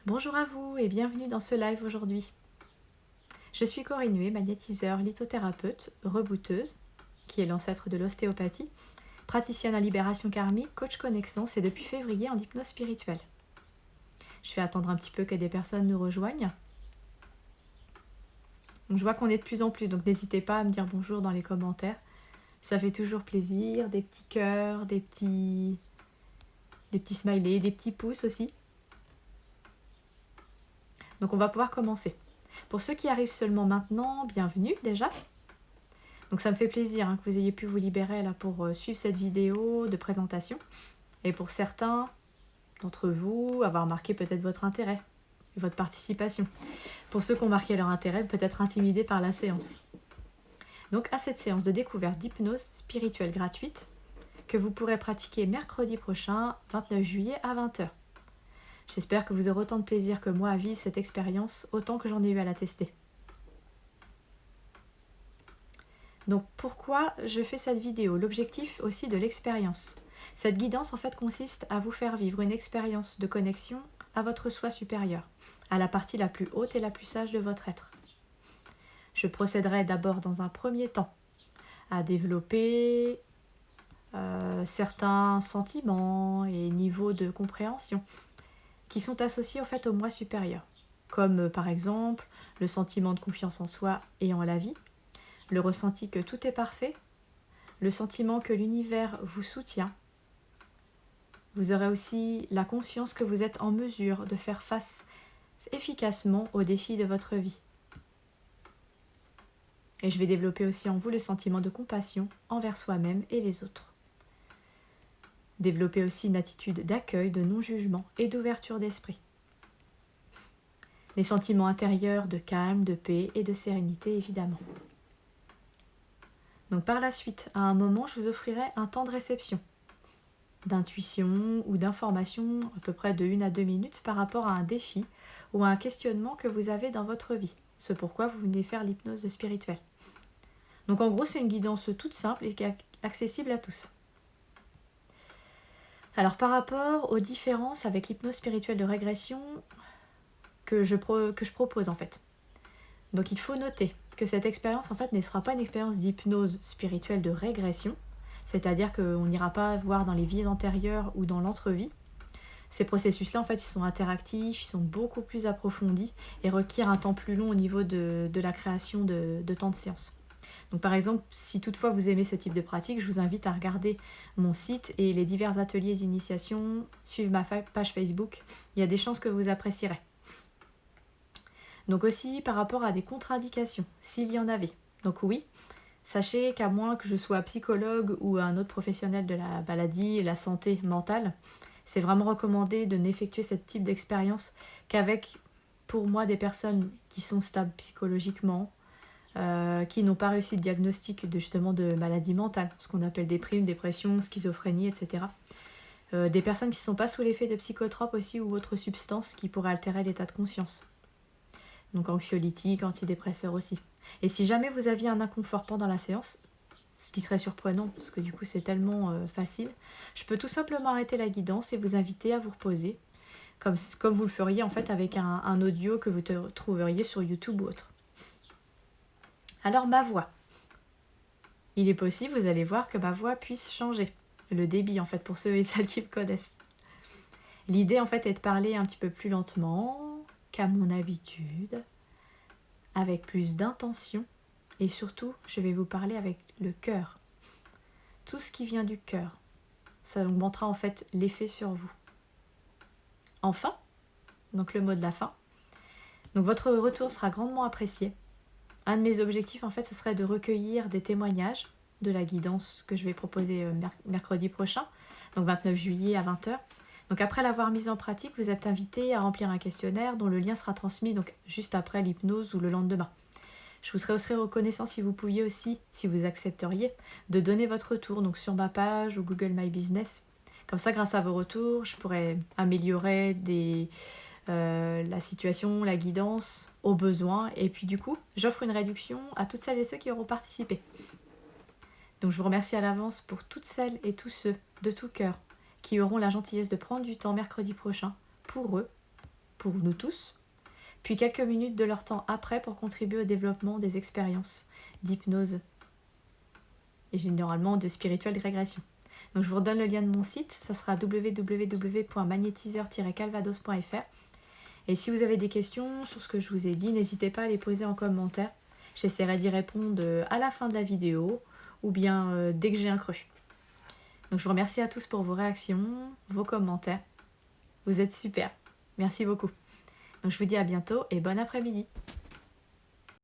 Bonjour à vous et bienvenue dans ce live aujourd'hui. Je suis Corinne Huet, magnétiseur, lithothérapeute, rebooteuse, qui est l'ancêtre de l'ostéopathie, praticienne en libération karmique, coach connaissance et depuis février en hypnose spirituelle. Je vais attendre un petit peu que des personnes nous rejoignent. Donc, je vois qu'on est de plus en plus, donc n'hésitez pas à me dire bonjour dans les commentaires. Ça fait toujours plaisir, des petits cœurs, des petits smileys, des petits pouces aussi. Donc on va pouvoir commencer. Pour ceux qui arrivent seulement maintenant, bienvenue déjà. Donc ça me fait plaisir que vous ayez pu vous libérer là pour suivre cette vidéo de présentation. Et pour certains d'entre vous, avoir marqué peut-être votre intérêt et votre participation. Pour ceux qui ont marqué leur intérêt, peut-être intimidés par la séance. Donc à cette séance de découverte d'hypnose spirituelle gratuite que vous pourrez pratiquer mercredi prochain, 29 juillet à 20h. J'espère que vous aurez autant de plaisir que moi à vivre cette expérience, autant que j'en ai eu à la tester. Donc pourquoi je fais cette vidéo? L'objectif aussi de l'expérience. Cette guidance en fait consiste à vous faire vivre une expérience de connexion à votre soi supérieur, à la partie la plus haute et la plus sage de votre être. Je procéderai d'abord dans un premier temps à développer certains sentiments et niveaux de compréhension qui sont associés en fait au moi supérieur, comme par exemple le sentiment de confiance en soi et en la vie, le ressenti que tout est parfait, le sentiment que l'univers vous soutient. Vous aurez aussi la conscience que vous êtes en mesure de faire face efficacement aux défis de votre vie. Et je vais développer aussi en vous le sentiment de compassion envers soi-même et les autres. Développer aussi une attitude d'accueil, de non-jugement et d'ouverture d'esprit. Les sentiments intérieurs de calme, de paix et de sérénité évidemment. Donc par la suite, à un moment, je vous offrirai un temps de réception, d'intuition ou d'information à peu près de 1 à 2 minutes par rapport à un défi ou à un questionnement que vous avez dans votre vie. C'est pourquoi vous venez faire l'hypnose spirituelle. Donc en gros, c'est une guidance toute simple et qui est accessible à tous. Alors par rapport aux différences avec l'hypnose spirituelle de régression que je propose en fait. Donc il faut noter que cette expérience en fait ne sera pas une expérience d'hypnose spirituelle de régression, c'est-à-dire qu'on n'ira pas voir dans les vies antérieures ou dans l'entrevie. Ces processus-là, en fait, ils sont interactifs, ils sont beaucoup plus approfondis et requièrent un temps plus long au niveau de la création de temps de séance. Donc par exemple, si toutefois vous aimez ce type de pratique, je vous invite à regarder mon site et les divers ateliers d'initiation, suivre ma page Facebook, il y a des chances que vous apprécierez. Donc aussi par rapport à des contre-indications, s'il y en avait. Donc oui, sachez qu'à moins que je sois psychologue ou un autre professionnel de la maladie et la santé mentale, c'est vraiment recommandé de n'effectuer ce type d'expérience qu'avec, pour moi, des personnes qui sont stables psychologiquement, qui n'ont pas réussi le diagnostic de maladie mentale, ce qu'on appelle déprime, dépression, schizophrénie, etc. Des personnes qui ne sont pas sous l'effet de psychotropes aussi ou autres substances qui pourraient altérer l'état de conscience. Donc anxiolytiques, antidépresseurs aussi. Et si jamais vous aviez un inconfort pendant la séance, ce qui serait surprenant parce que du coup c'est tellement facile, je peux tout simplement arrêter la guidance et vous inviter à vous reposer, comme vous le feriez en fait avec un audio que vous trouveriez sur YouTube ou autre. Alors ma voix. Il est possible, vous allez voir, que ma voix puisse changer. Le débit en fait pour ceux et celles qui me connaissent. L'idée en fait est de parler un petit peu plus lentement qu'à mon habitude, avec plus d'intention et surtout je vais vous parler avec le cœur. Tout ce qui vient du cœur. Ça augmentera en fait l'effet sur vous. Enfin, donc le mot de la fin. Donc votre retour sera grandement apprécié. Un de mes objectifs en fait ce serait de recueillir des témoignages de la guidance que je vais proposer mercredi prochain, donc 29 juillet à 20h. Donc après l'avoir mise en pratique, vous êtes invité à remplir un questionnaire dont le lien sera transmis donc juste après l'hypnose ou le lendemain. Je vous serais aussi reconnaissant si vous pouviez aussi, si vous accepteriez, de donner votre retour donc sur ma page ou Google My Business. Comme ça, grâce à vos retours, je pourrais améliorer la situation, la guidance au besoin. Et puis du coup, j'offre une réduction à toutes celles et ceux qui auront participé. Donc je vous remercie à l'avance pour toutes celles et tous ceux, de tout cœur, qui auront la gentillesse de prendre du temps mercredi prochain pour eux, pour nous tous, puis quelques minutes de leur temps après pour contribuer au développement des expériences d'hypnose et généralement de spirituelle régression. Donc je vous redonne le lien de mon site, ça sera www.magnétiseur-calvados.fr. Et si vous avez des questions sur ce que je vous ai dit, n'hésitez pas à les poser en commentaire. J'essaierai d'y répondre à la fin de la vidéo ou bien dès que j'ai un creux. Donc je vous remercie à tous pour vos réactions, vos commentaires. Vous êtes super. Merci beaucoup. Donc je vous dis à bientôt et bon après-midi.